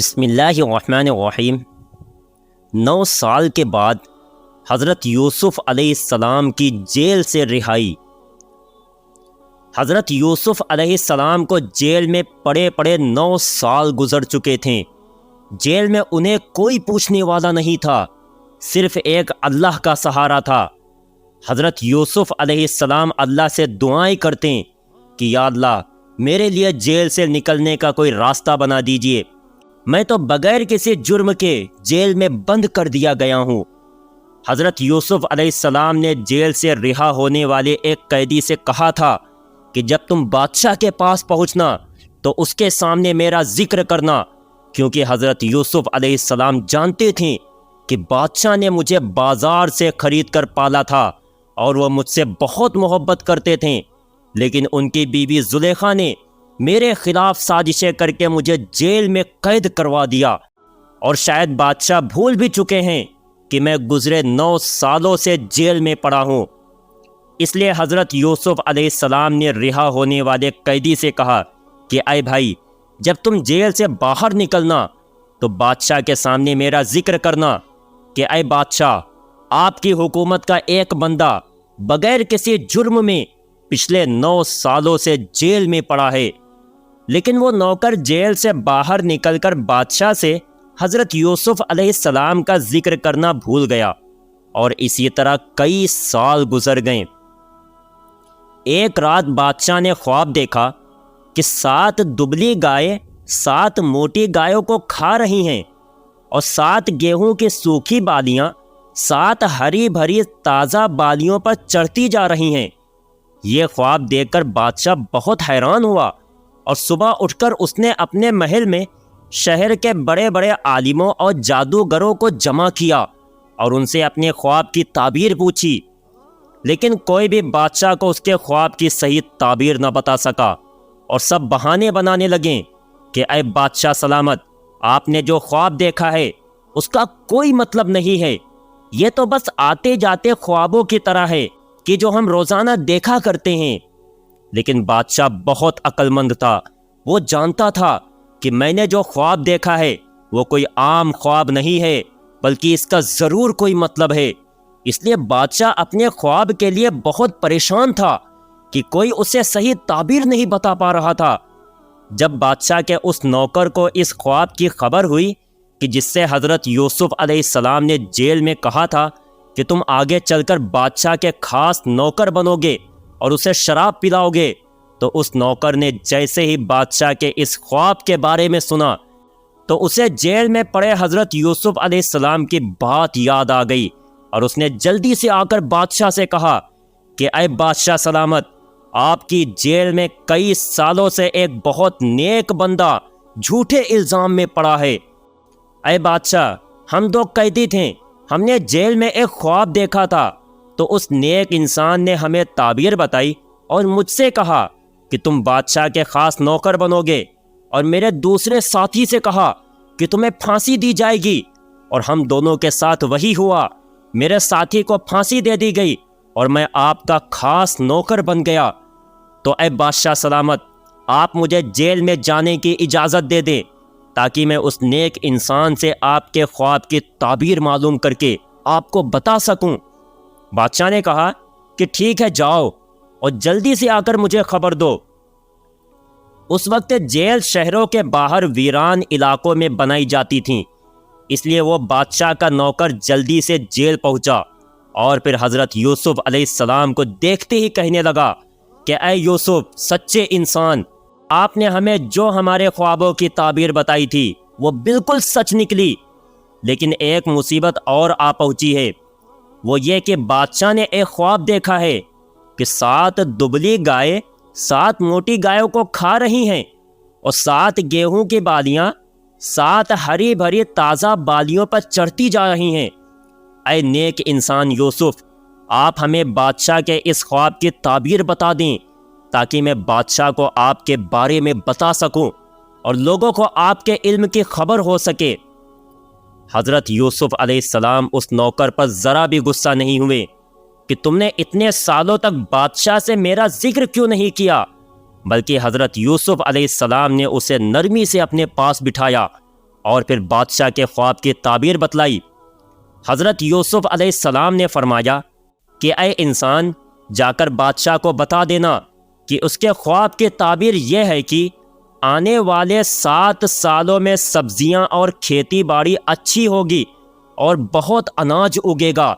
بسم اللہ الرحمن الرحیم۔ 9 سال کے بعد حضرت یوسف علیہ السلام کی جیل سے رہائی۔ حضرت یوسف علیہ السلام کو جیل میں پڑے 9 سال گزر چکے تھے۔ جیل میں انہیں کوئی پوچھنے والا نہیں تھا، صرف ایک اللہ کا سہارا تھا۔ حضرت یوسف علیہ السلام اللہ سے دعائیں کرتے کہ یا اللہ میرے لیے جیل سے نکلنے کا کوئی راستہ بنا دیجئے، میں تو بغیر کسی جرم کے جیل میں بند کر دیا گیا ہوں۔ حضرت یوسف علیہ السلام نے جیل سے رہا ہونے والے ایک قیدی سے کہا تھا کہ جب تم بادشاہ کے پاس پہنچنا تو اس کے سامنے میرا ذکر کرنا، کیونکہ حضرت یوسف علیہ السلام جانتے تھے کہ بادشاہ نے مجھے بازار سے خرید کر پالا تھا اور وہ مجھ سے بہت محبت کرتے تھے، لیکن ان کی بیوی زلیخا نے میرے خلاف سازشیں کر کے مجھے جیل میں قید کروا دیا، اور شاید بادشاہ بھول بھی چکے ہیں کہ میں گزرے 9 سالوں سے جیل میں پڑا ہوں۔ اس لیے حضرت یوسف علیہ السلام نے رہا ہونے والے قیدی سے کہا کہ اے بھائی، جب تم جیل سے باہر نکلنا تو بادشاہ کے سامنے میرا ذکر کرنا کہ اے بادشاہ، آپ کی حکومت کا ایک بندہ بغیر کسی جرم میں پچھلے 9 سالوں سے جیل میں پڑا ہے۔ لیکن وہ نوکر جیل سے باہر نکل کر بادشاہ سے حضرت یوسف علیہ السلام کا ذکر کرنا بھول گیا، اور اسی طرح کئی سال گزر گئے۔ ایک رات بادشاہ نے خواب دیکھا کہ 7 دبلی گائے 7 موٹی گایوں کو کھا رہی ہیں، اور 7 گیہوں کی سوکھی بالیاں 7 ہری بھری تازہ بالیوں پر چڑھتی جا رہی ہیں۔ یہ خواب دیکھ کر بادشاہ بہت حیران ہوا، اور صبح اٹھ کر اس نے اپنے محل میں شہر کے بڑے بڑے عالموں اور جادوگروں کو جمع کیا اور ان سے اپنے خواب کی تعبیر پوچھی، لیکن کوئی بھی بادشاہ کو اس کے خواب کی صحیح تعبیر نہ بتا سکا، اور سب بہانے بنانے لگے کہ اے بادشاہ سلامت، آپ نے جو خواب دیکھا ہے اس کا کوئی مطلب نہیں ہے، یہ تو بس آتے جاتے خوابوں کی طرح ہے کہ جو ہم روزانہ دیکھا کرتے ہیں۔ لیکن بادشاہ بہت عقل مند تھا، وہ جانتا تھا کہ میں نے جو خواب دیکھا ہے وہ کوئی عام خواب نہیں ہے، بلکہ اس کا ضرور کوئی مطلب ہے۔ اس لیے بادشاہ اپنے خواب کے لیے بہت پریشان تھا کہ کوئی اسے صحیح تعبیر نہیں بتا پا رہا تھا۔ جب بادشاہ کے اس نوکر کو اس خواب کی خبر ہوئی کہ جس سے حضرت یوسف علیہ السلام نے جیل میں کہا تھا کہ تم آگے چل کر بادشاہ کے خاص نوکر بنو گے اور اسے شراب پلاؤ گے، تو اس نوکر نے جیسے ہی بادشاہ کے اس خواب کے بارے میں سنا تو اسے جیل میں پڑے حضرت یوسف علیہ السلام کی بات یاد آ گئی، اور اس نے جلدی سے آ کر بادشاہ سے کہا کہ اے بادشاہ سلامت، آپ کی جیل میں کئی سالوں سے ایک بہت نیک بندہ جھوٹے الزام میں پڑا ہے۔ اے بادشاہ، ہم 2 قیدی تھے، ہم نے جیل میں ایک خواب دیکھا تھا، تو اس نیک انسان نے ہمیں تعبیر بتائی اور مجھ سے کہا کہ تم بادشاہ کے خاص نوکر بنو گے، اور میرے دوسرے ساتھی سے کہا کہ تمہیں پھانسی دی جائے گی، اور ہم دونوں کے ساتھ وہی ہوا۔ میرے ساتھی کو پھانسی دے دی گئی اور میں آپ کا خاص نوکر بن گیا۔ تو اے بادشاہ سلامت، آپ مجھے جیل میں جانے کی اجازت دے دیں تاکہ میں اس نیک انسان سے آپ کے خواب کی تعبیر معلوم کر کے آپ کو بتا سکوں۔ بادشاہ نے کہا کہ ٹھیک ہے، جاؤ اور جلدی سے آ کر مجھے خبر دو۔ اس وقت جیل شہروں کے باہر ویران علاقوں میں بنائی جاتی تھیں، اس لیے وہ بادشاہ کا نوکر جلدی سے جیل پہنچا، اور پھر حضرت یوسف علیہ السلام کو دیکھتے ہی کہنے لگا کہ اے یوسف، سچے انسان، آپ نے ہمیں جو ہمارے خوابوں کی تعبیر بتائی تھی وہ بالکل سچ نکلی، لیکن ایک مصیبت اور آ پہنچی ہے، وہ یہ کہ بادشاہ نے ایک خواب دیکھا ہے کہ 7 دبلی گائے 7 موٹی گایوں کو کھا رہی ہیں، اور 7 گیہوں کی بالیاں 7 ہری بھری تازہ بالیوں پر چڑھتی جا رہی ہیں۔ اے نیک انسان یوسف، آپ ہمیں بادشاہ کے اس خواب کی تعبیر بتا دیں تاکہ میں بادشاہ کو آپ کے بارے میں بتا سکوں اور لوگوں کو آپ کے علم کی خبر ہو سکے۔ حضرت یوسف علیہ السلام اس نوکر پر ذرا بھی غصہ نہیں ہوئے کہ تم نے اتنے سالوں تک بادشاہ سے میرا ذکر کیوں نہیں کیا، بلکہ حضرت یوسف علیہ السلام نے اسے نرمی سے اپنے پاس بٹھایا اور پھر بادشاہ کے خواب کی تعبیر بتلائی۔ حضرت یوسف علیہ السلام نے فرمایا کہ اے انسان، جا کر بادشاہ کو بتا دینا کہ اس کے خواب کی تعبیر یہ ہے کہ آنے والے 7 سالوں میں سبزیاں اور کھیتی باڑی اچھی ہوگی اور بہت اناج اگے گا،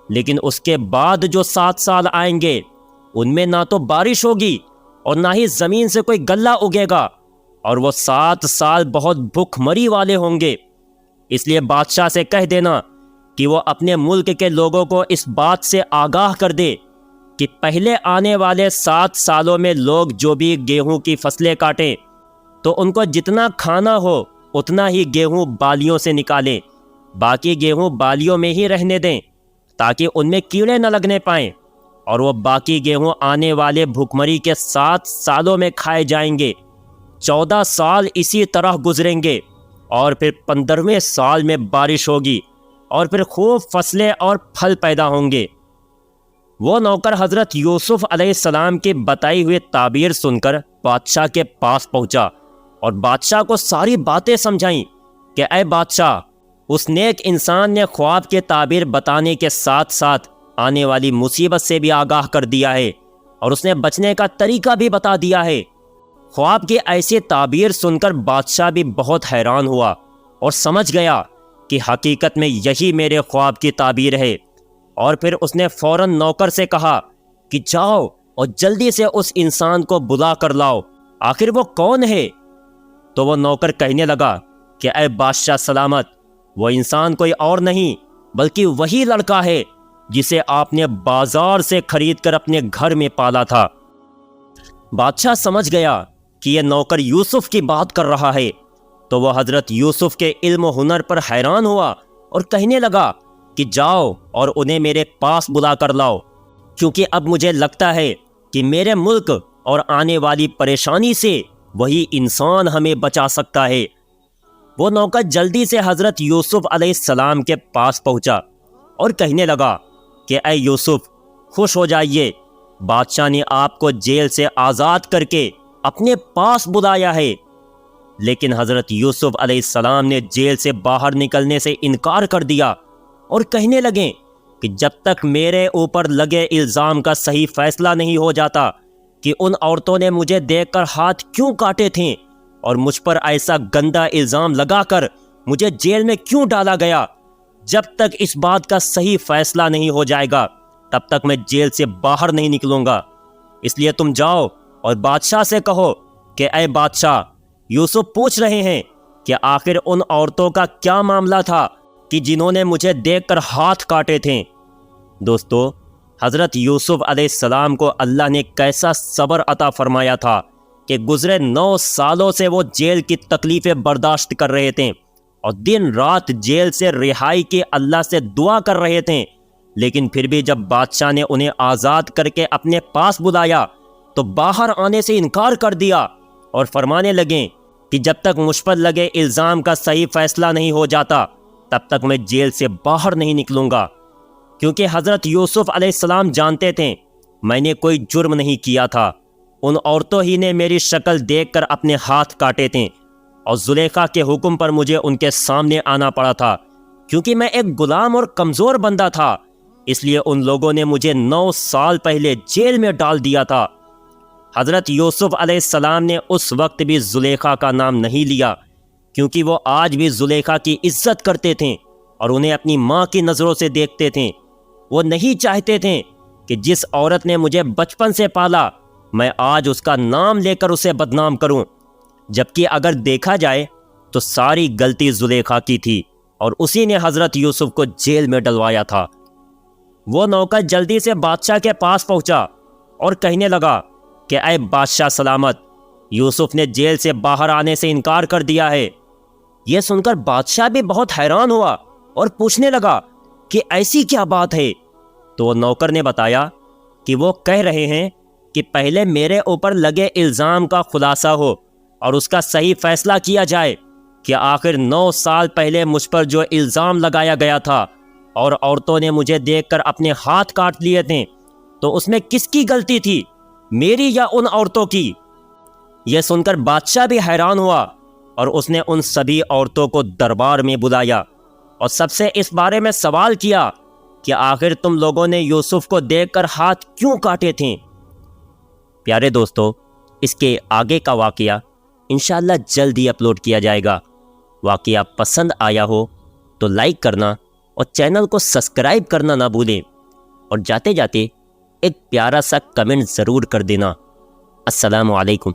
لیکن اس کے بعد جو 7 سال آئیں گے ان میں نہ تو بارش ہوگی اور نہ ہی زمین سے کوئی غلہ اگے گا، اور وہ 7 سال بہت بھوک مری والے ہوں گے۔ اس لیے بادشاہ سے کہہ دینا کہ وہ اپنے ملک کے لوگوں کو اس بات سے آگاہ کر دے کہ پہلے آنے والے 7 سالوں میں لوگ جو بھی گیہوں کی فصلیں کاٹیں تو ان کو جتنا کھانا ہو اتنا ہی گیہوں بالیوں سے نکالیں، باقی گیہوں بالیوں میں ہی رہنے دیں تاکہ ان میں کیڑے نہ لگنے پائیں، اور وہ باقی گیہوں آنے والے بھوکمری کے 7 سالوں میں کھائے جائیں گے۔ 14 سال اسی طرح گزریں گے اور پھر 15ویں سال میں بارش ہوگی اور پھر خوب فصلیں اور پھل پیدا ہوں گے۔ وہ نوکر حضرت یوسف علیہ السلام کی بتائی ہوئی تعبیر سن کر بادشاہ کے پاس پہنچا اور بادشاہ کو ساری باتیں سمجھائیں کہ اے بادشاہ، اس نیک انسان نے خواب کے تعبیر بتانے کے ساتھ ساتھ آنے والی مصیبت سے بھی آگاہ کر دیا ہے اور اس نے بچنے کا طریقہ بھی بتا دیا ہے۔ خواب کی ایسی تعبیر سن کر بادشاہ بھی بہت حیران ہوا اور سمجھ گیا کہ حقیقت میں یہی میرے خواب کی تعبیر ہے، اور پھر اس نے فوراً نوکر سے کہا کہ جاؤ اور جلدی سے اس انسان کو بلا کر لاؤ، آخر وہ کون ہے؟ تو وہ نوکر کہنے لگا کہ اے بادشاہ سلامت، وہ انسان کوئی اور نہیں بلکہ وہی لڑکا ہے جسے آپ نے بازار سے خرید کر اپنے گھر میں پالا تھا۔ بادشاہ سمجھ گیا کہ یہ نوکر یوسف کی بات کر رہا ہے، تو وہ حضرت یوسف کے علم و ہنر پر حیران ہوا اور کہنے لگا کہ جاؤ اور انہیں میرے پاس بلا کر لاؤ، کیونکہ اب مجھے لگتا ہے کہ میرے ملک اور آنے والی پریشانی سے وہی انسان ہمیں بچا سکتا ہے۔ وہ نوکر جلدی سے حضرت یوسف علیہ السلام کے پاس پہنچا اور کہنے لگا کہ اے یوسف، خوش ہو جائیے، بادشاہ نے آپ کو جیل سے آزاد کر کے اپنے پاس بلایا ہے۔ لیکن حضرت یوسف علیہ السلام نے جیل سے باہر نکلنے سے انکار کر دیا اور کہنے لگے کہ جب تک میرے اوپر لگے الزام کا صحیح فیصلہ نہیں ہو جاتا کہ ان عورتوں نے مجھے دیکھ کر ہاتھ کیوں کاٹے تھے اور مجھ پر ایسا گندا الزام لگا کر مجھے جیل میں کیوں ڈالا گیا، جب تک اس بات کا صحیح فیصلہ نہیں ہو جائے گا تب تک میں جیل سے باہر نہیں نکلوں گا۔ اس لیے تم جاؤ اور بادشاہ سے کہو کہ اے بادشاہ، یوسف پوچھ رہے ہیں کہ آخر ان عورتوں کا کیا معاملہ تھا کہ جنہوں نے مجھے دیکھ کر ہاتھ کاٹے تھے۔ دوستو، حضرت یوسف علیہ السلام کو اللہ نے کیسا صبر عطا فرمایا تھا کہ گزرے 9 سالوں سے وہ جیل کی تکلیفیں برداشت کر رہے تھے اور دن رات جیل سے رہائی کی اللہ سے دعا کر رہے تھے، لیکن پھر بھی جب بادشاہ نے انہیں آزاد کر کے اپنے پاس بلایا تو باہر آنے سے انکار کر دیا اور فرمانے لگے کہ جب تک مجھ پر لگے الزام کا صحیح فیصلہ نہیں ہو جاتا تب تک میں جیل سے باہر نہیں نکلوں گا، کیونکہ حضرت یوسف علیہ السلام جانتے تھے میں نے کوئی جرم نہیں کیا تھا، ان عورتوں ہی نے میری شکل دیکھ کر اپنے ہاتھ کاٹے تھے اور زلیخا کے حکم پر مجھے ان کے سامنے آنا پڑا تھا، کیونکہ میں ایک غلام اور کمزور بندہ تھا، اس لیے ان لوگوں نے مجھے 9 سال پہلے جیل میں ڈال دیا تھا۔ حضرت یوسف علیہ السلام نے اس وقت بھی زلیخا کا نام نہیں لیا، کیونکہ وہ آج بھی زلیخا کی عزت کرتے تھے اور انہیں اپنی ماں کی نظروں سے دیکھتے تھے۔ وہ نہیں چاہتے تھے کہ جس عورت نے مجھے بچپن سے پالا میں آج اس کا نام لے کر اسے بدنام کروں، جبکہ اگر دیکھا جائے تو ساری غلطی زلیخا کی تھی اور اسی نے حضرت یوسف کو جیل میں ڈلوایا تھا۔ وہ نوکر جلدی سے بادشاہ کے پاس پہنچا اور کہنے لگا کہ اے بادشاہ سلامت، یوسف نے جیل سے باہر آنے سے انکار کر دیا ہے۔ یہ سن کر بادشاہ بھی بہت حیران ہوا اور پوچھنے لگا کہ ایسی کیا بات ہے؟ تو وہ نوکر نے بتایا کہ وہ کہہ رہے ہیں کہ پہلے میرے اوپر لگے الزام کا خلاصہ ہو اور اس کا صحیح فیصلہ کیا جائے کہ آخر 9 سال پہلے مجھ پر جو الزام لگایا گیا تھا اور عورتوں نے مجھے دیکھ کر اپنے ہاتھ کاٹ لیے تھے، تو اس میں کس کی غلطی تھی، میری یا ان عورتوں کی؟ یہ سن کر بادشاہ بھی حیران ہوا اور اس نے ان سبھی عورتوں کو دربار میں بلایا اور سب سے اس بارے میں سوال کیا کہ آخر تم لوگوں نے یوسف کو دیکھ کر ہاتھ کیوں کاٹے تھے۔ پیارے دوستو، اس کے آگے کا واقعہ انشاءاللہ جلد ہی اپلوڈ کیا جائے گا۔ واقعہ پسند آیا ہو تو لائک کرنا اور چینل کو سبسکرائب کرنا نہ بھولیں، اور جاتے جاتے ایک پیارا سا کمنٹ ضرور کر دینا۔ السلام علیکم۔